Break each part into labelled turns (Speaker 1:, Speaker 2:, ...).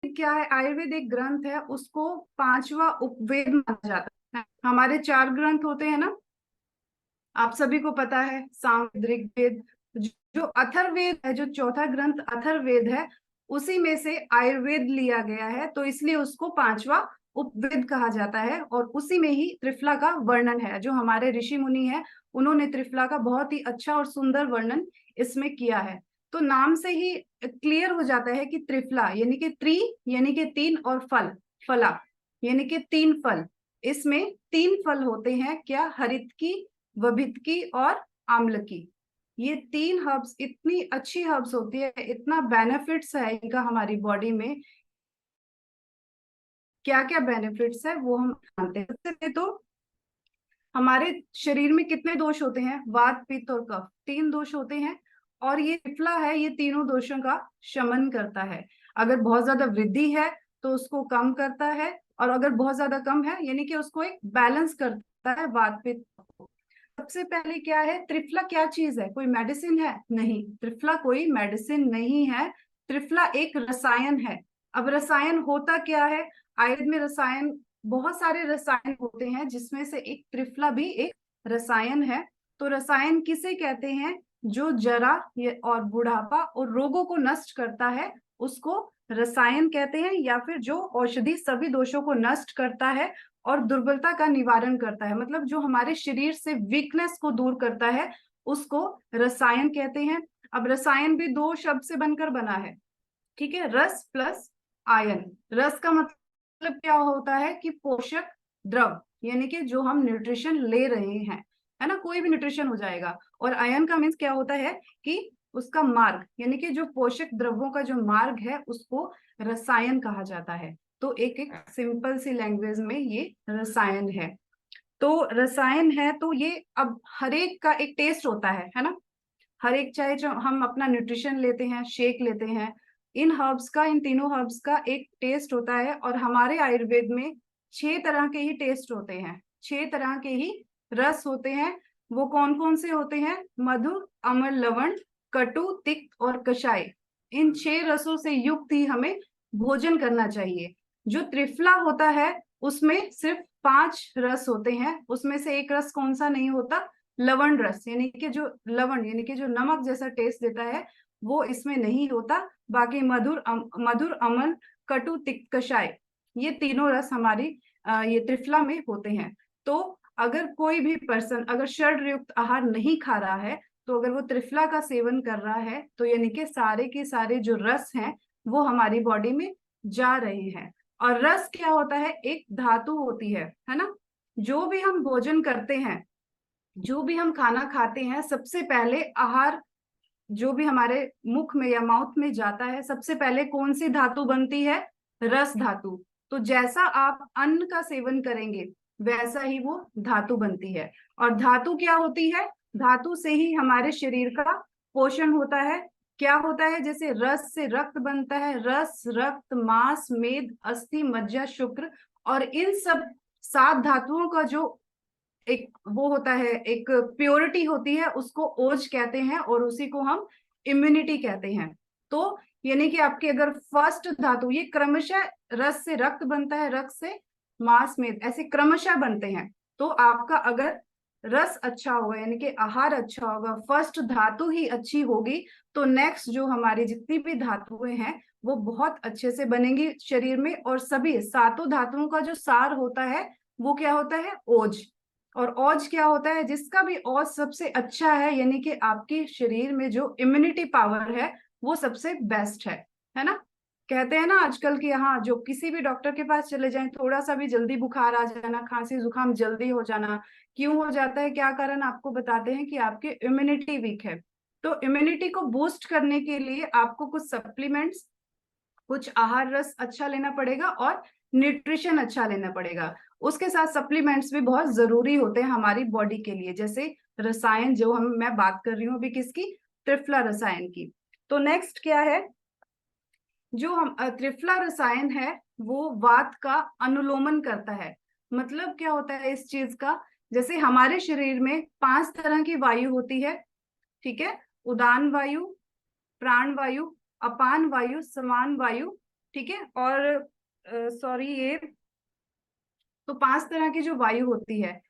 Speaker 1: क्या है, आयुर्वेद एक ग्रंथ है, उसको पांचवा उपवेद माना जाता है। हमारे चार ग्रंथ होते हैं ना, आप सभी को पता है, सामवेद, ऋग्वेद। जो अथर्ववेद है, जो चौथा ग्रंथ अथर्ववेद है, उसी में से आयुर्वेद लिया गया है, तो इसलिए उसको पांचवा उपवेद कहा जाता है। और उसी में ही त्रिफला का वर्णन है। जो हमारे ऋषि मुनि है, उन्होंने त्रिफला का बहुत ही अच्छा और सुंदर वर्णन इसमें किया है। तो नाम से ही क्लियर हो जाता है कि त्रिफला यानी कि यानी कि तीन, और फल, फला यानी कि तीन फल। इसमें तीन फल होते हैं, क्या, हरित की, वभित की और आम्ल की। ये तीन हर्ब्स इतनी अच्छी हर्ब्स होती है, इतना बेनिफिट्स है इनका हमारी बॉडी में। क्या क्या बेनिफिट्स है वो हम जानते हैं। सबसे पहले तो हमारे शरीर में कितने दोष होते हैं, वात, पित्त और कफ, तीन दोष होते हैं। और ये त्रिफला है, ये तीनों दोषों का शमन करता है। अगर बहुत ज्यादा वृद्धि है तो उसको कम करता है, और अगर बहुत ज्यादा कम है यानी कि उसको एक बैलेंस करता है, वात पित्त को। सबसे पहले क्या है, त्रिफला क्या चीज है, कोई मेडिसिन है? नहीं, त्रिफला कोई मेडिसिन नहीं है। त्रिफला एक रसायन है। अब रसायन होता क्या है, आयुर्वेद में रसायन, बहुत सारे रसायन होते हैं, जिसमें से एक त्रिफला भी एक रसायन है। तो रसायन किसे कहते हैं, जो जरा और बुढ़ापा और रोगों को नष्ट करता है, उसको रसायन कहते हैं। या फिर जो औषधि सभी दोषों को नष्ट करता है और दुर्बलता का निवारण करता है, मतलब जो हमारे शरीर से वीकनेस को दूर करता है, उसको रसायन कहते हैं। अब रसायन भी दो शब्द से बनकर बना है, ठीक है, रस प्लस आयन। रस का मतलब क्या होता है कि पोषक द्रव, यानी कि जो हम न्यूट्रिशन ले रहे हैं, है ना, कोई भी न्यूट्रिशन हो जाएगा। और आयन का मीन्स क्या होता है कि उसका मार्ग, यानी कि जो पोषक द्रव्यों का जो मार्ग है, उसको रसायन कहा जाता है। तो एक एक सिंपल सी लैंग्वेज में ये रसायन है। तो रसायन है तो ये, अब हर एक का एक टेस्ट होता है ना। हर एक, चाहे जो हम अपना न्यूट्रिशन लेते हैं, शेक लेते हैं, इन हर्ब्स का, इन तीनों हर्ब्स का एक टेस्ट होता है। और हमारे आयुर्वेद में 6 तरह के ही टेस्ट होते हैं, 6 तरह के ही रस होते हैं। वो कौन कौन से होते हैं, मधुर, अम्ल, लवण, कटु, तिक्त और कषाय। इन 6 रसों से युक्त ही हमें भोजन करना चाहिए। जो त्रिफला होता है, उसमें सिर्फ 5 रस होते हैं। उसमें से एक रस कौन सा नहीं होता, लवण रस, यानी कि जो लवण यानी कि जो नमक जैसा टेस्ट देता है, वो इसमें नहीं होता। बाकी मधुर, अम्ल, कटु, तिक्त, कषाय, ये तीनों रस हमारी ये त्रिफला में होते हैं। तो अगर कोई भी पर्सन अगर षड युक्त आहार नहीं खा रहा है, तो अगर वो त्रिफला का सेवन कर रहा है, तो यानी कि सारे के सारे जो रस हैं, वो हमारी बॉडी में जा रहे हैं। और रस क्या होता है, एक धातु होती है ना। जो भी हम भोजन करते हैं, जो भी हम खाना खाते हैं, सबसे पहले आहार जो भी हमारे मुख में या माउथ में जाता है, सबसे पहले कौन सी धातु बनती है, रस धातु। तो जैसा आप अन्न का सेवन करेंगे, वैसा ही वो धातु बनती है। और धातु क्या होती है, धातु से ही हमारे शरीर का पोषण होता है। क्या होता है, जैसे रस से रक्त बनता है, रस, रक्त, मांस, मेद, अस्थि, मज्जा, शुक्र। और इन सब 7 धातुओं का जो एक वो होता है, एक प्योरिटी होती है, उसको ओज कहते हैं, और उसी को हम इम्यूनिटी कहते हैं। तो यानी कि आपके अगर फर्स्ट धातु, ये क्रमशः रस से रक्त बनता है, रक्त से मांस, में ऐसे क्रमशः बनते हैं। तो आपका अगर रस अच्छा होगा, यानी कि आहार अच्छा होगा, फर्स्ट धातु ही अच्छी होगी, तो नेक्स्ट जो हमारी जितनी भी धातुएं हैं, वो बहुत अच्छे से बनेंगी शरीर में। और सभी 7 धातुओं का जो सार होता है, वो क्या होता है, ओज। और औज क्या होता है, जिसका भी औज सबसे अच्छा है, यानी कि आपके शरीर में जो इम्यूनिटी पावर है, वो सबसे बेस्ट है ना। कहते हैं ना आजकल कि हाँ, जो किसी भी डॉक्टर के पास चले जाएं, थोड़ा सा भी जल्दी बुखार आ जाना, खांसी जुकाम जल्दी हो जाना, क्यों हो जाता है, क्या कारण, आपको बताते हैं कि आपकी इम्यूनिटी वीक है। तो इम्यूनिटी को बूस्ट करने के लिए आपको कुछ सप्लीमेंट्स, कुछ आहार रस अच्छा लेना पड़ेगा, और न्यूट्रिशन अच्छा लेना पड़ेगा। उसके साथ सप्लीमेंट्स भी बहुत जरूरी होते हैं हमारी बॉडी के लिए। जैसे रसायन, जो मैं बात कर रही हूँ अभी किसकी, त्रिफला रसायन की। तो नेक्स्ट क्या है, जो हम त्रिफला रसायन है, वो वात का अनुलोमन करता है। मतलब क्या होता है इस चीज का, जैसे हमारे शरीर में 5 तरह की वायु होती है, ठीक है, उदान वायु, प्राण वायु, अपान वायु, समान वायु ठीक है। और सॉरी, ये तो 5 तरह की जो वायु होती है,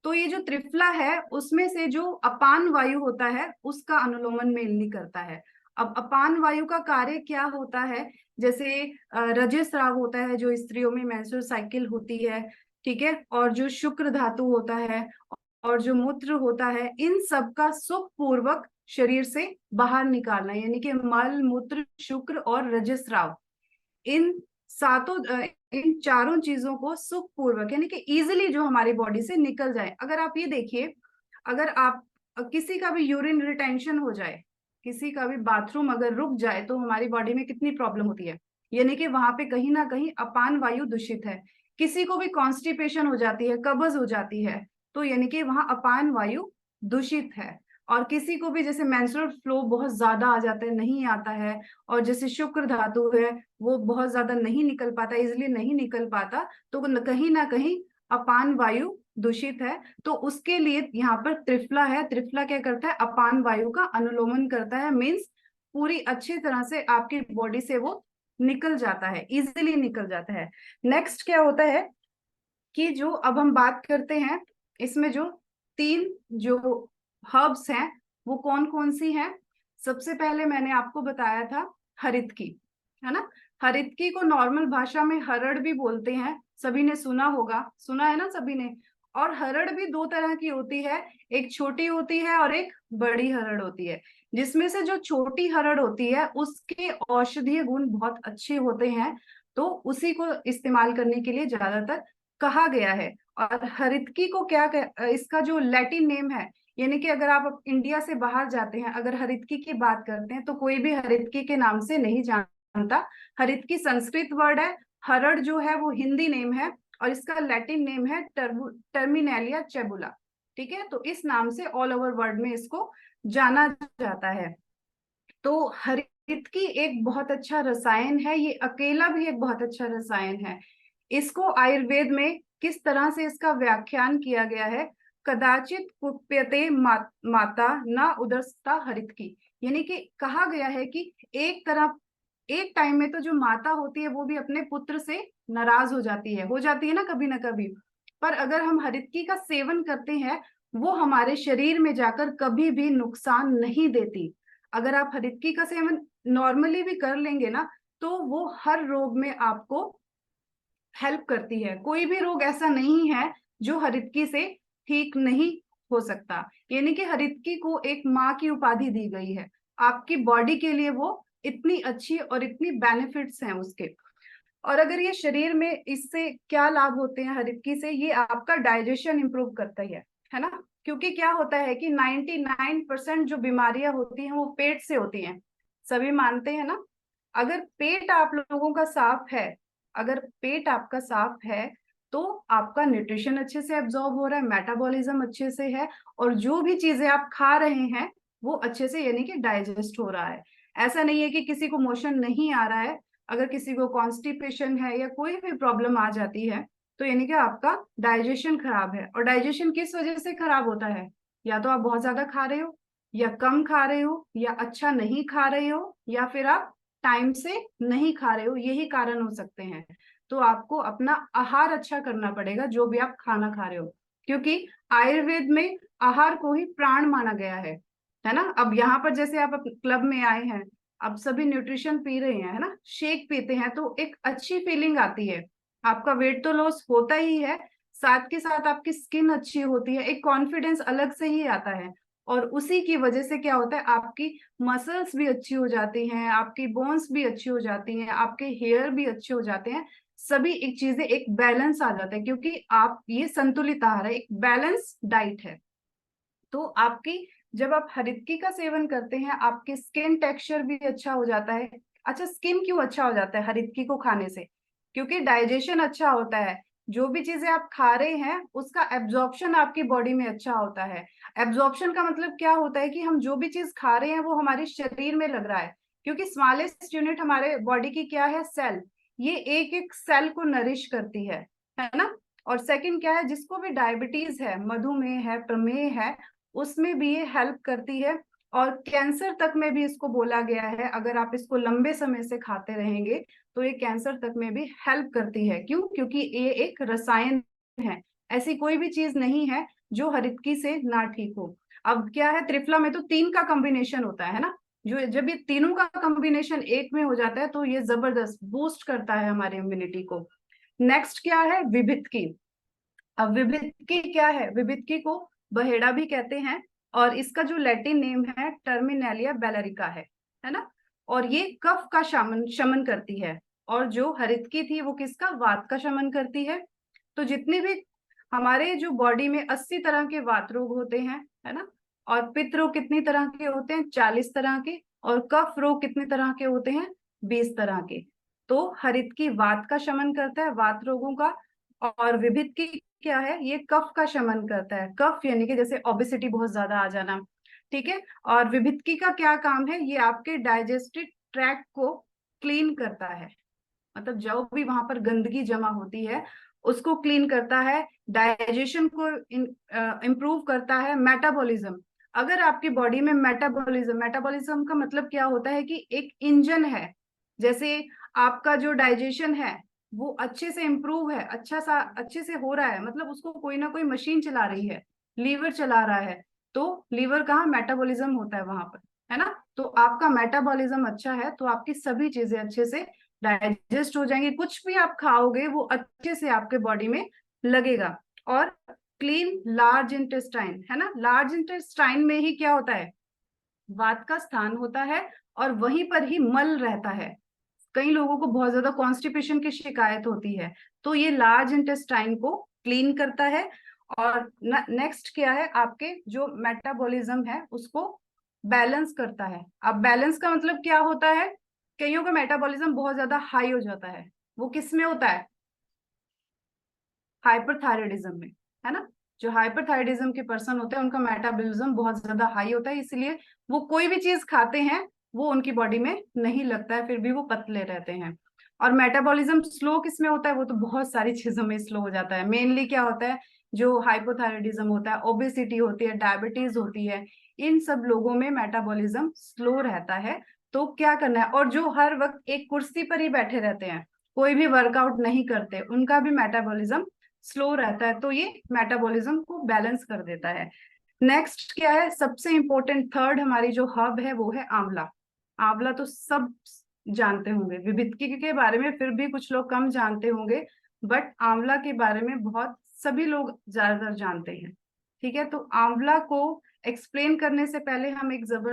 Speaker 1: तो ये जो त्रिफला है उसमें से जो अपान वायु होता है उसका अनुलोमन मेनली करता है। अब अपान वायु का कार्य क्या होता है, जैसे रजस्राव होता है जो स्त्रियों में मेंस्ट्रुअल साइकिल होती है, ठीक है, और जो शुक्र धातु होता है और जो मूत्र होता है, इन सब का सुखपूर्वक शरीर से बाहर निकालना, यानी कि मल मूत्र शुक्र और रजस्राव, इन सातों इन चारों चीजों को सुखपूर्वक यानी कि इजिली जो हमारी बॉडी से निकल जाए। अगर आप ये देखिए, अगर आप किसी का भी यूरिन रिटेंशन हो जाए, किसी का भी बाथरूम अगर रुक जाए, तो हमारी बॉडी में कितनी प्रॉब्लम होती है, यानी कि वहां पे कहीं ना कहीं अपान वायु दूषित है। किसी को भी कॉन्स्टिपेशन हो जाती है, कब्ज हो जाती है, तो यानी कि वहां अपान वायु दूषित है। और किसी को भी जैसे मेंस्ट्रुअल फ्लो बहुत ज्यादा आ जाता है, नहीं आता है, और जैसे शुक्र धातु है वो बहुत ज्यादा नहीं निकल पाता, इजिली नहीं निकल पाता, तो कहीं ना कहीं अपान वायु दूषित है। तो उसके लिए यहाँ पर त्रिफला है। त्रिफला क्या करता है, अपान वायु का अनुलोमन करता है, मीन्स पूरी अच्छी तरह से आपकी बॉडी से वो निकल जाता है, इजिली निकल जाता है। नेक्स्ट क्या होता है कि जो अब हम बात करते हैं, इसमें जो 3 जो हर्ब्स हैं वो कौन कौन सी हैं। सबसे पहले मैंने आपको बताया था हरितकी, है ना। हरितकी को नॉर्मल भाषा में हरड़ भी बोलते हैं, सभी ने सुना होगा, सुना है ना सभी ने। और हरड़ भी 2 तरह की होती है, एक छोटी होती है और एक बड़ी हरड़ होती है। जिसमें से जो छोटी हरड़ होती है उसके औषधीय गुण बहुत अच्छे होते हैं, तो उसी को इस्तेमाल करने के लिए ज्यादातर कहा गया है। और हरितकी को इसका जो लैटिन नेम है, यानी कि अगर आप इंडिया से बाहर जाते हैं, अगर हरितकी की बात करते हैं तो कोई भी हरितकी के नाम से नहीं जानता। हरितकी संस्कृत वर्ड है, हरड़ जो है वो हिंदी नेम है, और इसका लैटिन नेम है टर्मिनेलिया चेबुला। ठीक है, तो इस नाम से ऑल ओवर वर्ल्ड में इसको जाना जाता है। तो हरितकी एक बहुत अच्छा रसायन है, ये अकेला भी एक बहुत अच्छा रसायन है। इसको आयुर्वेद में किस तरह से इसका व्याख्यान किया गया है, कदाचित कुप्यते माता न उदरस्ता हरितकी, यानी कि कहा गया है कि एक टाइम में तो जो माता होती है वो भी अपने पुत्र से नाराज हो जाती है ना कभी। पर अगर हम हरितकी का सेवन करते हैं, वो हमारे शरीर में जाकर कभी भी नुकसान नहीं देती। अगर आप हरितकी का सेवन नॉर्मली भी कर लेंगे ना, तो वो हर रोग में आपको हेल्प करती है। कोई भी रोग ऐसा नहीं है जो हरितकी से ठीक नहीं हो सकता, यानी कि हरितकी को एक माँ की उपाधि दी गई है। आपकी बॉडी के लिए वो इतनी अच्छी और इतनी बेनिफिट्स हैं उसके। और अगर ये शरीर में, इससे क्या लाभ होते हैं हरितकी से, ये आपका डाइजेशन इंप्रूव करता है ना। क्योंकि क्या होता है कि 99% जो बीमारियां होती हैं वो पेट से होती हैं, सभी मानते हैं ना। अगर पेट आप लोगों का साफ है, अगर पेट आपका साफ है, तो आपका न्यूट्रिशन अच्छे से एब्जॉर्ब हो रहा है, मेटाबॉलिज्म अच्छे से है, और जो भी चीजें आप खा रहे हैं वो अच्छे से यानी कि डाइजेस्ट हो रहा है। ऐसा नहीं है कि किसी को मोशन नहीं आ रहा है। अगर किसी को कॉन्स्टिपेशन है या कोई भी प्रॉब्लम आ जाती है, तो यानी कि आपका डाइजेशन खराब है। और डाइजेशन किस वजह से खराब होता है, या तो आप बहुत ज्यादा खा रहे हो, या कम खा रहे हो, या अच्छा नहीं खा रहे हो, या फिर आप टाइम से नहीं खा रहे हो, यही कारण हो सकते हैं। तो आपको अपना आहार अच्छा करना पड़ेगा, जो भी आप खाना खा रहे हो, क्योंकि आयुर्वेद में आहार को ही प्राण माना गया है ना। अब यहाँ पर जैसे आप क्लब में आए हैं, अब सभी न्यूट्रिशन पी रहे हैं, है ना, शेक पीते हैं, तो एक अच्छी फीलिंग आती है। आपका वेट तो लॉस होता ही है, साथ के साथ आपकी स्किन अच्छी होती है, एक कॉन्फिडेंस अलग से ही आता है। और उसी की वजह से क्या होता है, आपकी मसल्स भी अच्छी हो जाती हैं, आपकी बोन्स भी अच्छी हो जाती हैं, आपके हेयर भी अच्छे हो जाते हैं। सभी एक चीजें एक बैलेंस आ जाता है, क्योंकि आप ये संतुलित आहार है, एक बैलेंस डाइट है। तो आपकी, जब आप हरितकी का सेवन करते हैं, आपके स्किन टेक्सचर भी अच्छा हो जाता है। अच्छा, स्किन क्यों अच्छा हो जाता है हरितकी को खाने से, क्योंकि डाइजेशन अच्छा होता है, जो भी चीजें आप खा रहे हैं उसका एब्जॉर्प्शन आपकी बॉडी में अच्छा होता है। एब्जॉर्प्शन का मतलब क्या होता है कि हम जो भी चीज खा रहे हैं वो हमारे शरीर में लग रहा है, क्योंकि स्मॉलेस्ट यूनिट हमारे बॉडी की क्या है, सेल। ये एक एक सेल को नरिश करती है ना। और सेकंड क्या है, जिसको भी डायबिटीज है, मधुमेह है, प्रमेह है, उसमें भी ये हेल्प करती है। और कैंसर तक में भी इसको बोला गया है, अगर आप इसको लंबे समय से खाते रहेंगे तो ये कैंसर तक में भी हेल्प करती है। क्यों? क्योंकि ये एक रसायन है, ऐसी कोई भी चीज नहीं है जो हरितकी से ना ठीक हो। अब क्या है, त्रिफला में तो 3 का कॉम्बिनेशन होता है ना, जो जब ये तीनों का कॉम्बिनेशन एक में हो जाता है तो ये जबरदस्त बूस्ट करता है हमारी इम्यूनिटी को। नेक्स्ट क्या है, विभितकी। अब विभितकी क्या है, विभितकी को बहेड़ा भी कहते हैं, और इसका जो लैटिन नेम है टर्मिनेलिया बेलरिका है ना। और ये कफ का शमन शमन करती है, और जो हरितकी थी वो किसका, वात का शमन करती है। तो जितने भी हमारे जो बॉडी में 80 तरह के वात रोग होते हैं, है ना, और पित्त रोग कितनी तरह के होते हैं, 40 तरह के, और कफ रोग कितने तरह के होते हैं, 20 तरह के। तो हरितकी वात का शमन करता है, वात रोगों का। और विभितकी क्या है, ये कफ का शमन करता है, कफ यानी कि जैसे ओबेसिटी बहुत ज्यादा आ जाना, ठीक है। और विभितकी का क्या काम है, ये आपके डाइजेस्टिव ट्रैक्ट को क्लीन करता है, मतलब जो भी वहां पर गंदगी जमा होती है उसको क्लीन करता है, डाइजेशन को इम्प्रूव करता है, मेटाबॉलिज्म। अगर आपकी बॉडी में मेटाबॉलिज्म, मेटाबॉलिज्म का मतलब क्या होता है कि एक इंजन है, जैसे आपका जो डाइजेशन है वो अच्छे से इम्प्रूव है, अच्छे से हो रहा है, मतलब उसको कोई ना कोई मशीन चला रही है, लीवर चला रहा है। तो लीवर कहाँ, मेटाबॉलिज्म होता है वहां पर, है ना। तो आपका मेटाबॉलिज्म अच्छा है तो आपकी सभी चीजें अच्छे से डाइजेस्ट हो जाएंगे, कुछ भी आप खाओगे वो अच्छे से आपके बॉडी में लगेगा। और क्लीन लार्ज इंटेस्टाइन, है ना, लार्ज इंटेस्टाइन में ही क्या होता है, वात का स्थान होता है, और वहीं पर ही मल रहता है। कई लोगों को बहुत ज्यादा कॉन्स्टिपेशन की शिकायत होती है, तो ये लार्ज इंटेस्टाइन को क्लीन करता है। और नेक्स्ट क्या है, आपके जो मेटाबॉलिज्म है उसको बैलेंस करता है। अब बैलेंस का मतलब क्या होता है, कईयों का मेटाबॉलिज्म बहुत ज्यादा हाई हो जाता है, वो किस में होता है, हाइपरथायराइडिज्म में, है ना। जो हाइपरथायराइडिज्म के पर्सन होते हैं उनका मेटाबॉलिज्म बहुत ज्यादा हाई होता है, इसलिए वो कोई भी चीज खाते हैं वो उनकी बॉडी में नहीं लगता है, फिर भी वो पतले रहते हैं। और मेटाबॉलिज्म स्लो किसमें होता है, वो तो बहुत सारी चीजों में स्लो हो जाता है। मेनली क्या होता है, जो हाइपोथायराइडिज्म होता है, ओबेसिटी होती है, डायबिटीज होती है, इन सब लोगों में मेटाबॉलिज्म स्लो रहता है। तो क्या करना है, और जो हर वक्त एक कुर्सी पर ही बैठे रहते हैं, कोई भी वर्कआउट नहीं करते, उनका भी मेटाबॉलिज्म स्लो रहता है, तो ये मेटाबॉलिज्म को बैलेंस कर देता है। नेक्स्ट क्या है, सबसे इंपॉर्टेंट थर्ड हमारी जो हब है वो है आंवला। आंवला तो सब जानते होंगे, विभितकी के बारे में फिर भी कुछ लोग कम जानते होंगे, बट आंवला के बारे में बहुत सभी लोग ज्यादातर जानते हैं। ठीक है, तो आंवला को एक्सप्लेन करने से पहले हम एक जबर